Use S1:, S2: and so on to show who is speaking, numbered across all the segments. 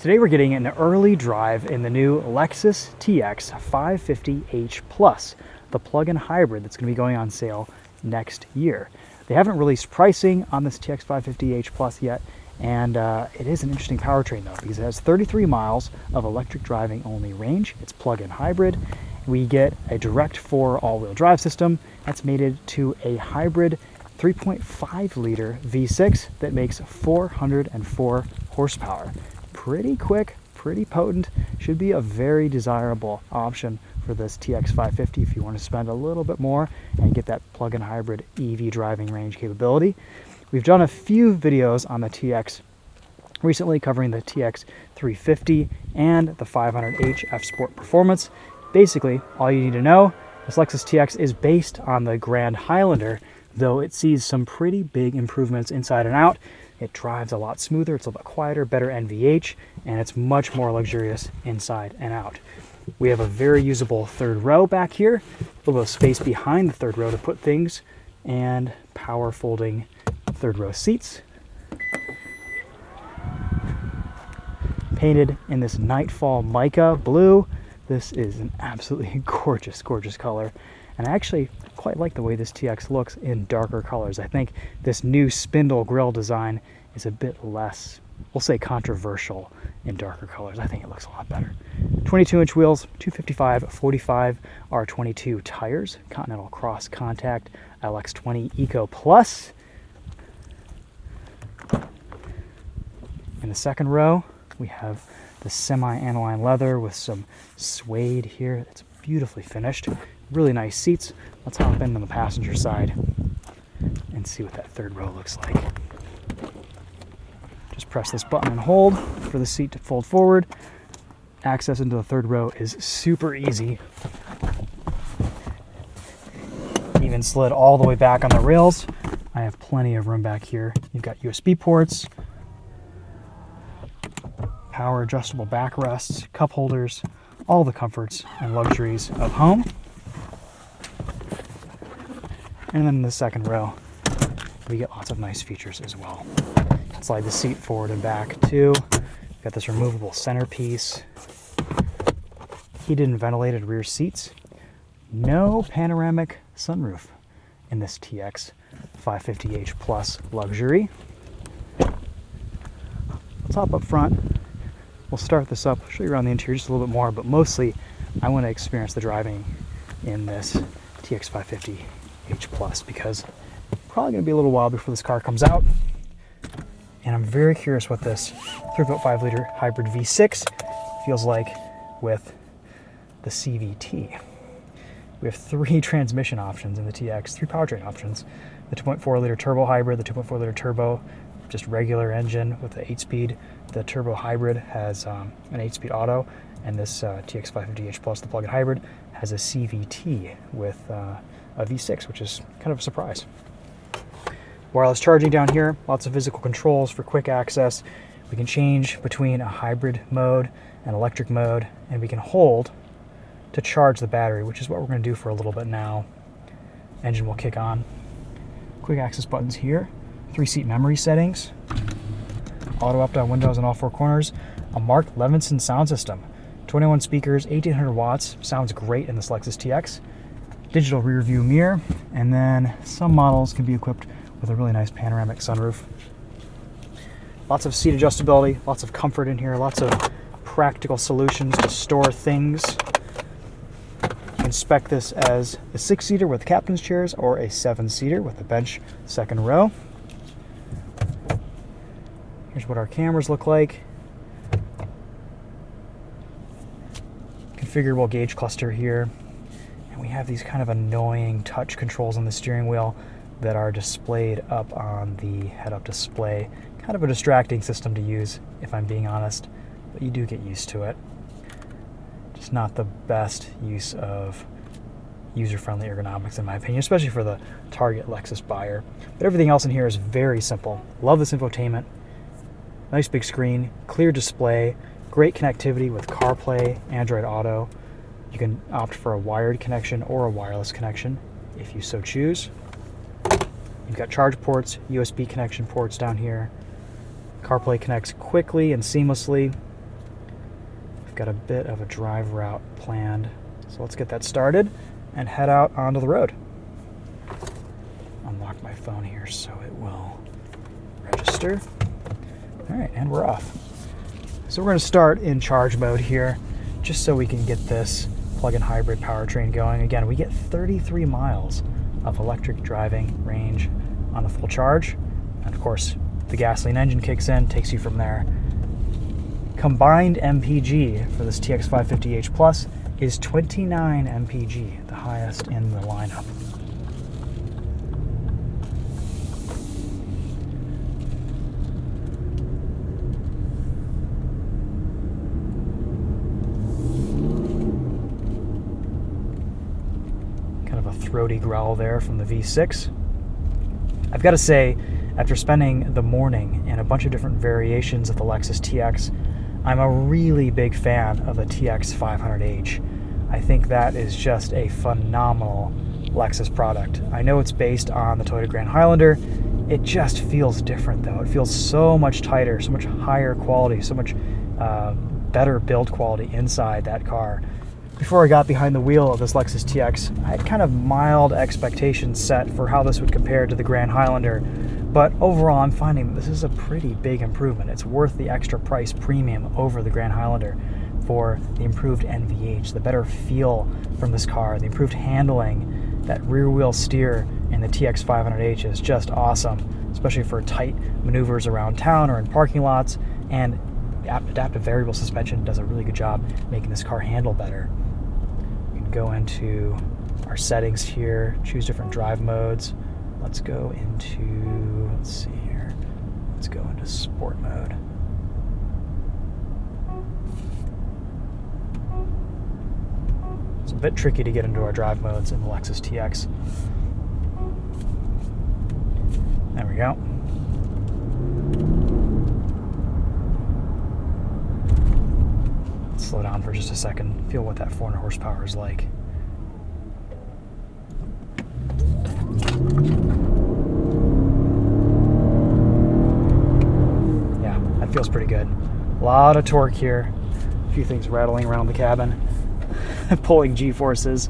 S1: Today we're getting an early drive in the new Lexus TX 550h Plus, the plug-in hybrid that's going to be going on sale next year. They haven't released pricing on this TX 550h Plus yet, and it is an interesting powertrain though, because it has 33 miles of electric driving only range. It's plug-in hybrid. We get a direct 4 all-wheel drive system that's mated to a hybrid 3.5 liter V6 that makes 404 horsepower. Pretty quick, pretty potent, should be a very desirable option for this TX 550 if you want to spend a little bit more and get that plug-in hybrid EV driving range capability. We've done a few videos on the TX recently covering the TX 350 and the 500h F Sport Performance. Basically, all you need to know, this Lexus TX is based on the Grand Highlander, though it sees some pretty big improvements inside and out. It drives a lot smoother, it's a little bit quieter, better NVH, and it's much more luxurious inside and out. We have a very usable third row back here, a little bit of space behind the third row to put things, and power folding third row seats. Painted in this Nightfall Mica blue. This is an absolutely gorgeous, gorgeous color. And I actually quite like the way this TX looks in darker colors. I think this new spindle grille design is a bit less, we'll say, controversial in darker colors. I think it looks a lot better. 22-inch wheels, 255/45 R22 tires, Continental Cross Contact LX20 Eco Plus. In the second row, we have the semi-aniline leather with some suede here. It's beautifully finished. Really nice seats. Let's hop in on the passenger side and see what that third row looks like. Just press this button and hold for the seat to fold forward. Access into the third row is super easy. Even slid all the way back on the rails. I have plenty of room back here. You've got USB ports, power adjustable backrests, cup holders, all the comforts and luxuries of home. And then in the second row, we get lots of nice features as well. Slide the seat forward and back too. Got this removable centerpiece, heated and ventilated rear seats. No panoramic sunroof in this TX 550h Plus luxury. Let's hop up front. We'll start this up, show you around the interior just a little bit more, but mostly I want to experience the driving in this TX 550h Plus because it's probably going to be a little while before this car comes out. And I'm very curious what this 3.5 liter hybrid V6 feels like with the CVT. We have 3 transmission options in the TX, 3 powertrain options. The 2.4 liter turbo hybrid, the 2.4 liter turbo, just regular engine with the 8-speed. The turbo hybrid has an 8-speed auto, and this TX 550h Plus, the plug-in hybrid, has a CVT with a V6, which is kind of a surprise. Wireless charging down here, lots of physical controls for quick access. We can change between a hybrid mode and electric mode, and we can hold to charge the battery, which is what we're going to do for a little bit now. Engine will kick on. Quick access buttons here, 3-seat memory settings, auto up-down windows in all 4 corners, a Mark Levinson sound system, 21 speakers, 1800 watts, sounds great in this Lexus TX, digital rear view mirror, and then some models can be equipped with a really nice panoramic sunroof. Lots of seat adjustability, lots of comfort in here, lots of practical solutions to store things. You can spec this as a 6-seater with captain's chairs or a 7-seater with a bench second row. Here's what our cameras look like. Configurable gauge cluster here. And we have these kind of annoying touch controls on the steering wheel that are displayed up on the head-up display. Kind of a distracting system to use, if I'm being honest, but you do get used to it. Just not the best use of user-friendly ergonomics, in my opinion, especially for the target Lexus buyer. But everything else in here is very simple. Love this infotainment. Nice big screen, clear display, great connectivity with CarPlay, Android Auto. You can opt for a wired connection or a wireless connection if you so choose. You've got charge ports, USB connection ports down here. CarPlay connects quickly and seamlessly. I've got a bit of a drive route planned. So let's get that started and head out onto the road. Unlock my phone here so it will register. All right, and we're off. So we're going to start in charge mode here, just so we can get this plug-in hybrid powertrain going. Again, we get 33 miles of electric driving range on a full charge. And of course, the gasoline engine kicks in, takes you from there. Combined MPG for this TX 550H Plus is 29 MPG, the highest in the lineup. Kind of a throaty growl there from the V6. I've got to say, after spending the morning in a bunch of different variations of the Lexus TX, I'm a really big fan of the TX 500H. I think that is just a phenomenal Lexus product. I know it's based on the Toyota Grand Highlander. It just feels different though. It feels so much tighter, so much higher quality, so much better build quality inside that car. Before I got behind the wheel of this Lexus TX, I had kind of mild expectations set for how this would compare to the Grand Highlander. But overall, I'm finding this is a pretty big improvement. It's worth the extra price premium over the Grand Highlander for the improved NVH, the better feel from this car, the improved handling. That rear wheel steer in the TX 500H is just awesome, especially for tight maneuvers around town or in parking lots. And adaptive variable suspension does a really good job making this car handle better. We can go into our settings here, choose different drive modes. Let's go into, let's see here, let's go into sport mode. It's a bit tricky to get into our drive modes in the Lexus TX. There we go. Let's slow down for just a second, feel what that 400 horsepower is like. Feels pretty good. A lot of torque here. A few things rattling around the cabin, pulling G-forces.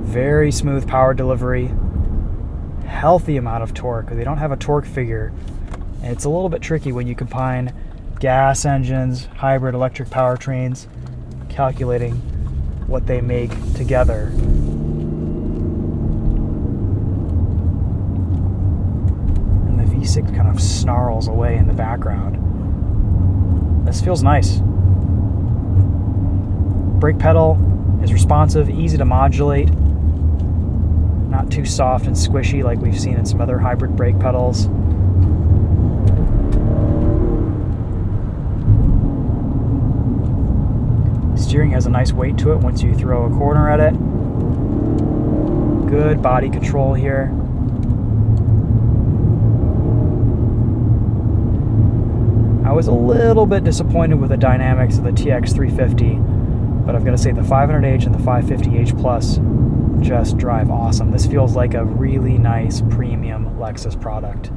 S1: Very smooth power delivery. Healthy amount of torque. They don't have a torque figure. And it's a little bit tricky when you combine gas engines, hybrid electric powertrains, calculating what they make together. And the V6 kind of snarls away in the background. This feels nice. Brake pedal is responsive, easy to modulate, not too soft and squishy like we've seen in some other hybrid brake pedals. Steering has a nice weight to it once you throw a corner at it. Good body control here. I was a little bit disappointed with the dynamics of the TX 350, but I've got to say the 500H and the 550H Plus just drive awesome. This feels like a really nice premium Lexus product.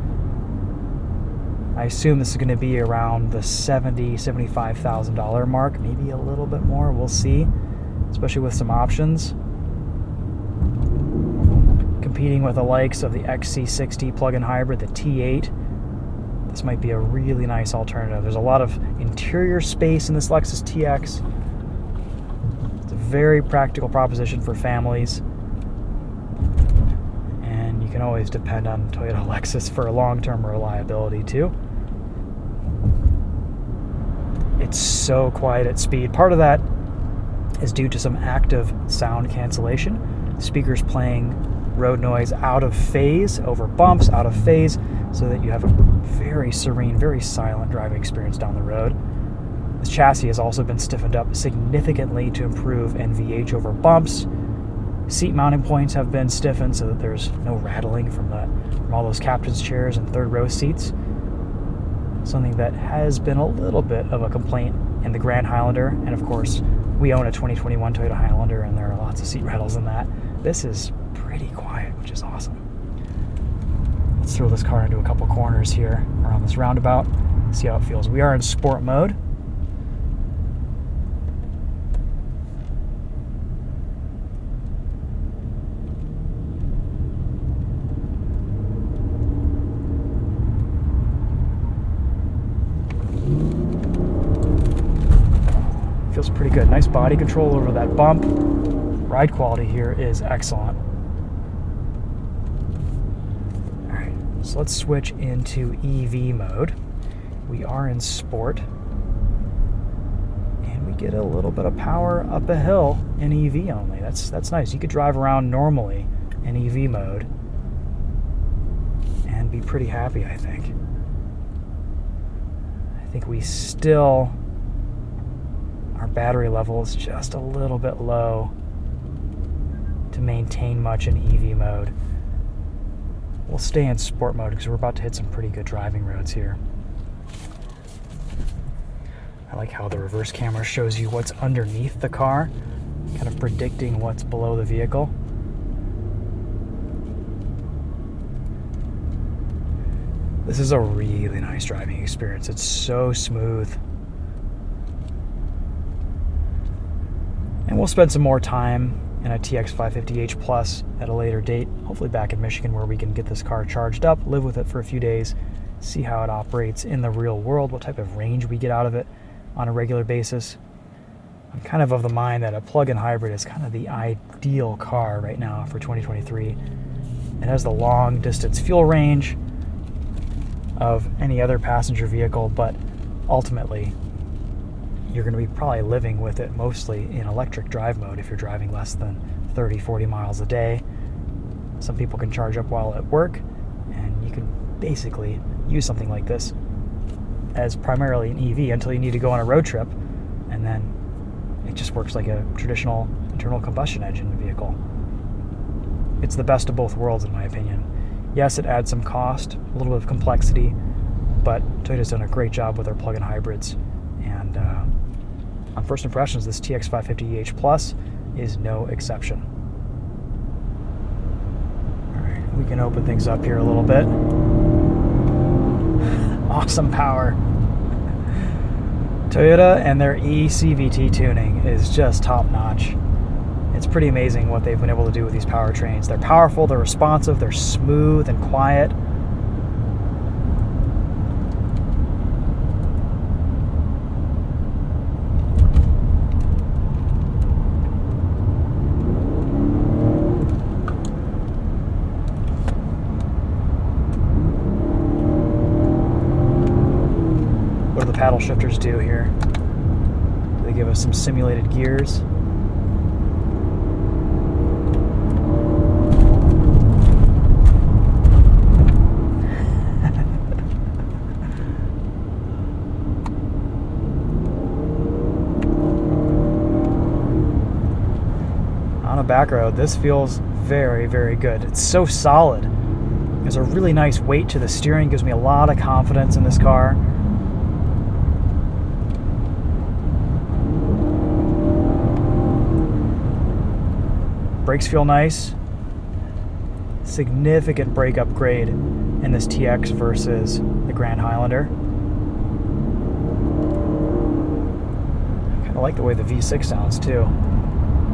S1: I assume this is going to be around the $70,000-$75,000 mark, maybe a little bit more. We'll see, especially with some options. Competing with the likes of the XC60 plug-in hybrid, the T8. This might be a really nice alternative. There's a lot of interior space in this Lexus TX. It's a very practical proposition for families. And you can always depend on Toyota Lexus for long-term reliability too. It's so quiet at speed. Part of that is due to some active sound cancellation. Speakers playing road noise out of phase, over bumps, out of phase, so that you have a very serene, very silent driving experience down the road. This chassis has also been stiffened up significantly to improve NVH over bumps. Seat mounting points have been stiffened so that there's no rattling from all those captain's chairs and third row seats. Something that has been a little bit of a complaint in the Grand Highlander, and of course we own a 2021 Toyota Highlander and there are lots of seat rattles in that. This is pretty quiet, which is awesome. Let's throw this car into a couple corners here around this roundabout, see how it feels. We are in sport mode. Feels pretty good. Nice body control over that bump. Ride quality here is excellent. All right, so let's switch into EV mode. We are in sport, and we get a little bit of power up a hill in EV only. That's nice. You could drive around normally in EV mode and be pretty happy, I think. I think we still, our battery level is just a little bit low to maintain much in EV mode. We'll stay in sport mode because we're about to hit some pretty good driving roads here. I like how the reverse camera shows you what's underneath the car, kind of predicting what's below the vehicle. This is a really nice driving experience. It's so smooth. And we'll spend some more time in a TX 550H Plus at a later date, hopefully back in Michigan, where we can get this car charged up, live with it for a few days, see how it operates in the real world, what type of range we get out of it on a regular basis. I'm kind of the mind that a plug-in hybrid is kind of the ideal car right now for 2023. It has the long distance fuel range of any other passenger vehicle, but ultimately you're going to be probably living with it mostly in electric drive mode if you're driving less than 30, 40 miles a day. Some people can charge up while at work, and you can basically use something like this as primarily an EV until you need to go on a road trip, and then it just works like a traditional internal combustion engine vehicle. It's the best of both worlds in my opinion. Yes, it adds some cost, a little bit of complexity, but Toyota's done a great job with their plug-in hybrids, and on first impressions, this TX 550H Plus is no exception. All right, we can open things up here a little bit. Awesome power. Toyota and their eCVT tuning is just top-notch. It's pretty amazing what they've been able to do with these powertrains. They're powerful, they're responsive, they're smooth and quiet. What do the paddle shifters do here? They give us some simulated gears. On a back road, this feels very, very good. It's so solid. There's a really nice weight to the steering, gives me a lot of confidence in this car. Brakes feel nice. Significant brake upgrade in this TX versus the Grand Highlander. I kind of like the way the V6 sounds too.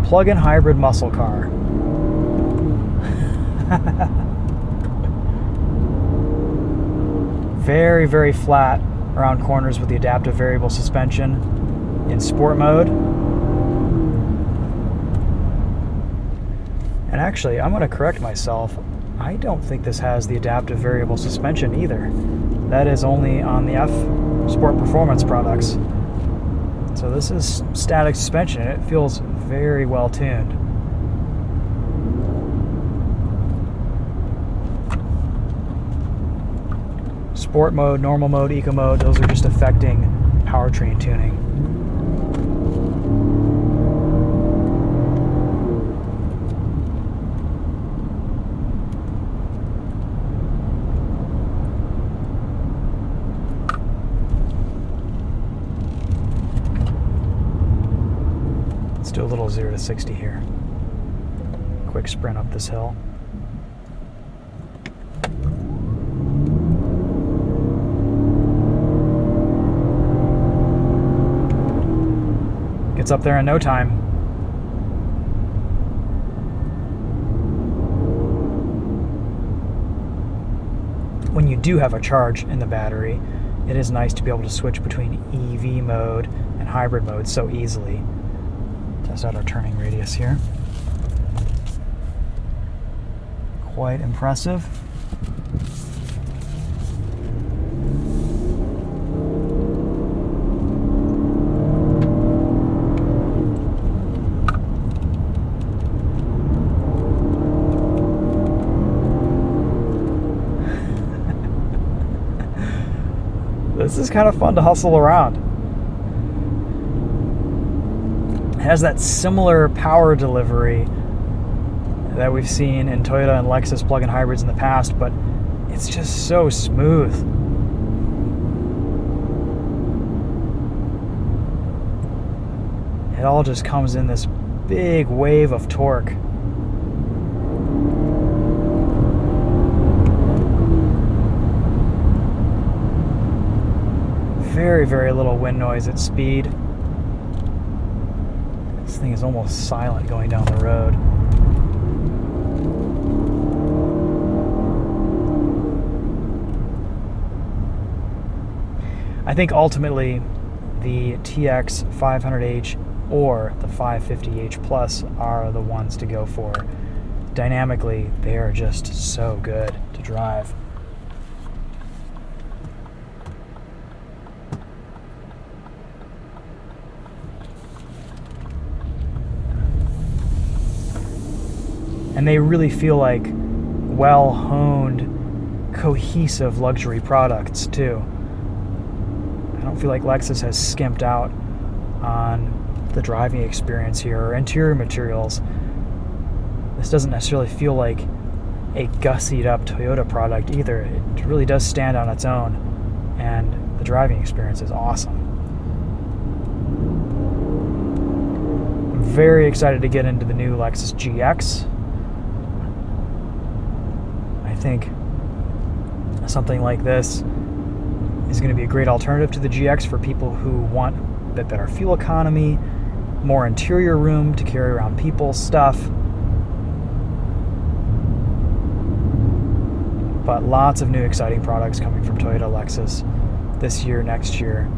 S1: Plug-in hybrid muscle car. Very, very flat around corners with the adaptive variable suspension in sport mode. And actually, I'm going to correct myself. I don't think this has the adaptive variable suspension either. That is only on the F Sport Performance products. So this is static suspension. It feels very well tuned. Sport mode, normal mode, eco mode, those are just affecting powertrain tuning. Let's do a little 0 to 60 here. Quick sprint up this hill. It's up there in no time. When you do have a charge in the battery, it is nice to be able to switch between EV mode and hybrid mode so easily. Test out our turning radius here. Quite impressive. This is kind of fun to hustle around. It has that similar power delivery that we've seen in Toyota and Lexus plug-in hybrids in the past, but it's just so smooth. It all just comes in this big wave of torque. Very, very little wind noise at speed. This thing is almost silent going down the road. I think ultimately the TX 500H or the 550H Plus are the ones to go for. Dynamically, they are just so good to drive. And they really feel like well-honed, cohesive luxury products too. I don't feel like Lexus has skimped out on the driving experience here or interior materials. This doesn't necessarily feel like a gussied up Toyota product either. It really does stand on its own, and the driving experience is awesome. I'm very excited to get into the new Lexus GX. I think something like this is going to be a great alternative to the GX for people who want a bit better fuel economy, more interior room to carry around people's stuff. But lots of new exciting products coming from Toyota, Lexus this year, next year.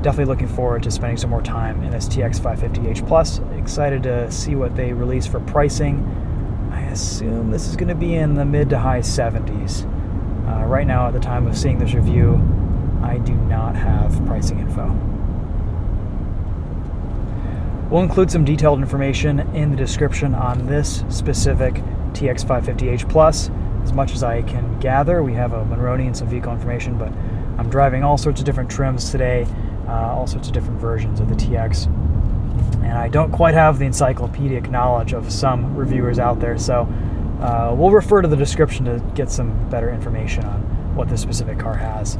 S1: Definitely looking forward to spending some more time in this TX 550H Plus. Excited to see what they release for pricing. I assume this is going to be in the mid to high 70s. Right now, at the time of seeing this review, I do not have pricing info. We'll include some detailed information in the description on this specific TX 550H Plus. As much as I can gather, we have a Monroney and some vehicle information, but I'm driving all sorts of different trims today, all sorts of different versions of the TX. And I don't quite have the encyclopedic knowledge of some reviewers out there, so we'll refer to the description to get some better information on what this specific car has.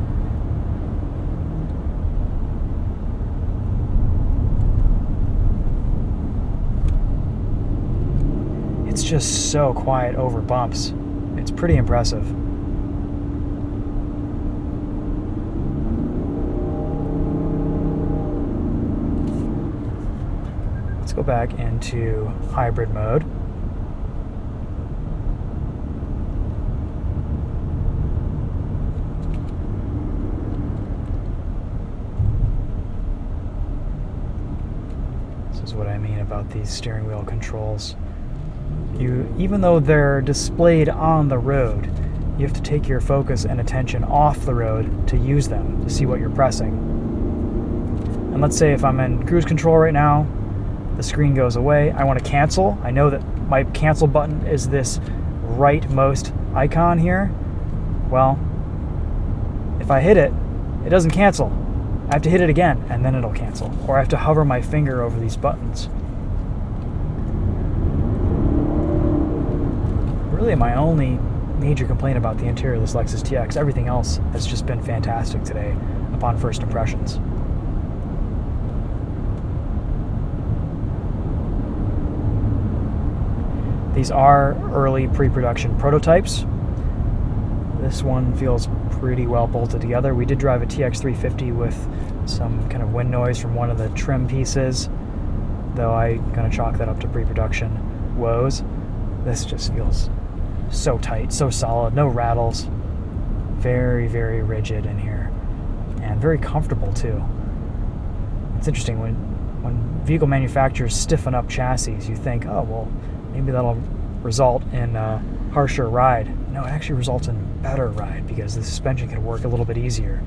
S1: It's just so quiet over bumps. It's pretty impressive. Let's go back into hybrid mode. This is what I mean about these steering wheel controls. Even though they're displayed on the road, you have to take your focus and attention off the road to use them, to see what you're pressing. And let's say if I'm in cruise control right now, the screen goes away, I want to cancel. I know that my cancel button is this rightmost icon here. Well, if I hit it, it doesn't cancel. I have to hit it again, and then it'll cancel. Or I have to hover my finger over these buttons. Really my only major complaint about the interior of this Lexus TX. Everything else has just been fantastic today upon first impressions. These are early pre-production prototypes. This one feels pretty well bolted together. We did drive a TX 350 with some kind of wind noise from one of the trim pieces, though I kind of chalk that up to pre-production woes. This just feels so tight, so solid, no rattles. Very, very rigid in here, and very comfortable too. It's interesting, when vehicle manufacturers stiffen up chassis, you think, oh, well, maybe that'll result in a harsher ride. No, it actually results in better ride because the suspension can work a little bit easier.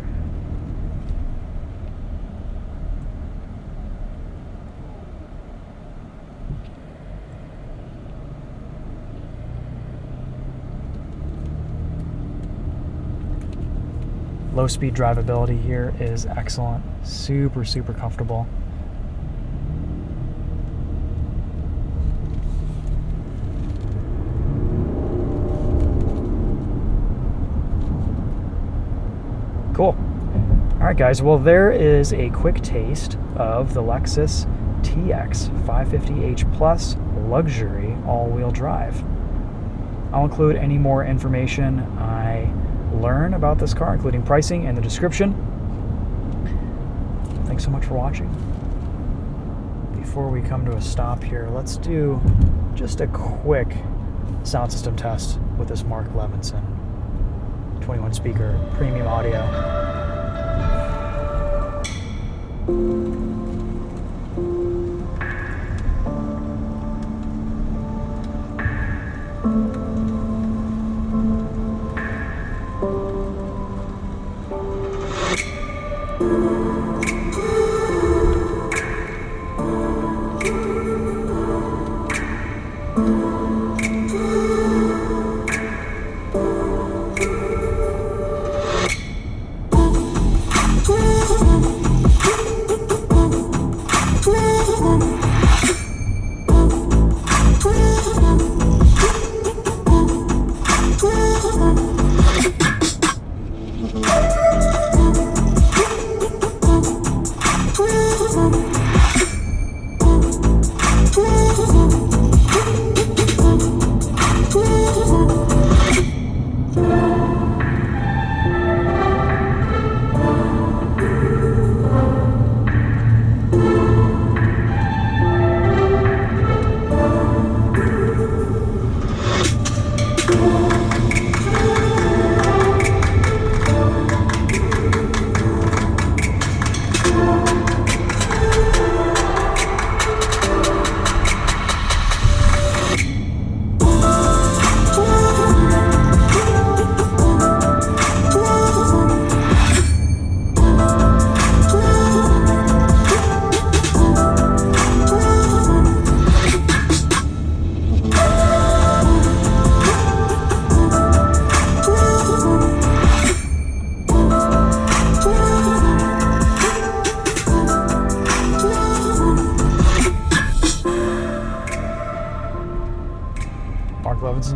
S1: Low speed drivability here is excellent. Super, super comfortable. Cool. All right, guys. Well, there is a quick taste of the Lexus TX 550h Plus Luxury all-wheel drive. I'll include any more information I learn about this car, including pricing, in the description. Thanks so much for watching. Before we come to a stop here, let's do just a quick sound system test with this Mark Levinson 21 speaker premium audio.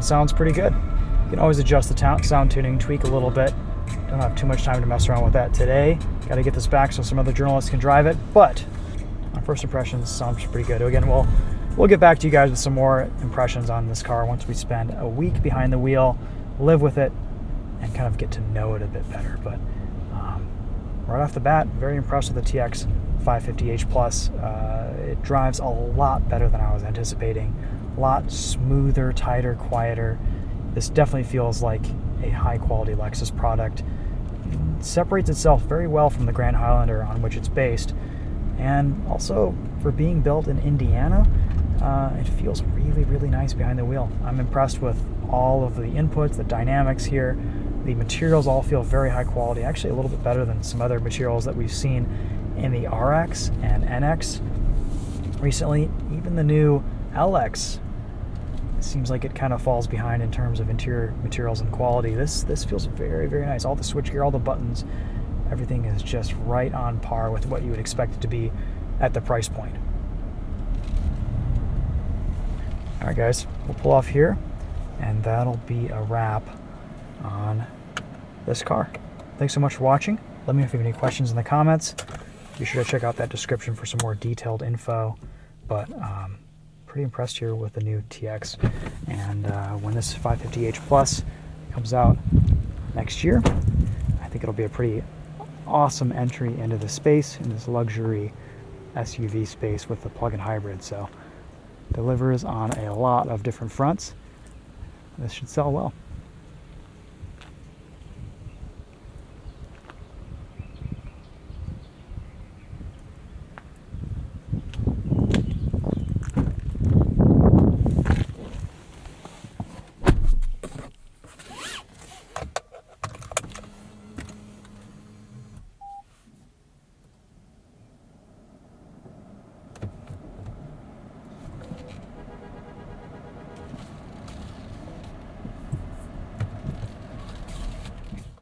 S1: Sounds pretty good. You can always adjust the sound tuning, tweak a little bit. Don't have too much time to mess around with that today. Got to get this back so some other journalists can drive it, but on first impressions, sounds pretty good. Again, we'll get back to you guys with some more impressions on this car once we spend a week behind the wheel, live with it, and kind of get to know it a bit better. But right off the bat, very impressed with the TX 550h Plus. It drives a lot better than I was anticipating. A lot smoother, tighter, quieter. This definitely feels like a high-quality Lexus product. It separates itself very well from the Grand Highlander on which it's based. And also, for being built in Indiana, it feels really, really nice behind the wheel. I'm impressed with all of the inputs, the dynamics here. The materials all feel very high quality, actually a little bit better than some other materials that we've seen in the RX and NX recently. Even the new LX, it seems like it kind of falls behind in terms of interior materials and quality. This feels very, very nice. All the switchgear, all the buttons, everything is just right on par with what you would expect it to be at the price point. All right, guys, we'll pull off here, and that'll be a wrap on this car. Thanks so much for watching. Let me know if you have any questions in the comments. Be sure to check out that description for some more detailed info. But pretty impressed here with the new TX. And when this 550h Plus comes out, next year. I think it'll be a pretty awesome entry into the space, in this luxury SUV space with the plug-in hybrid. So delivers on a lot of different fronts. This should sell well.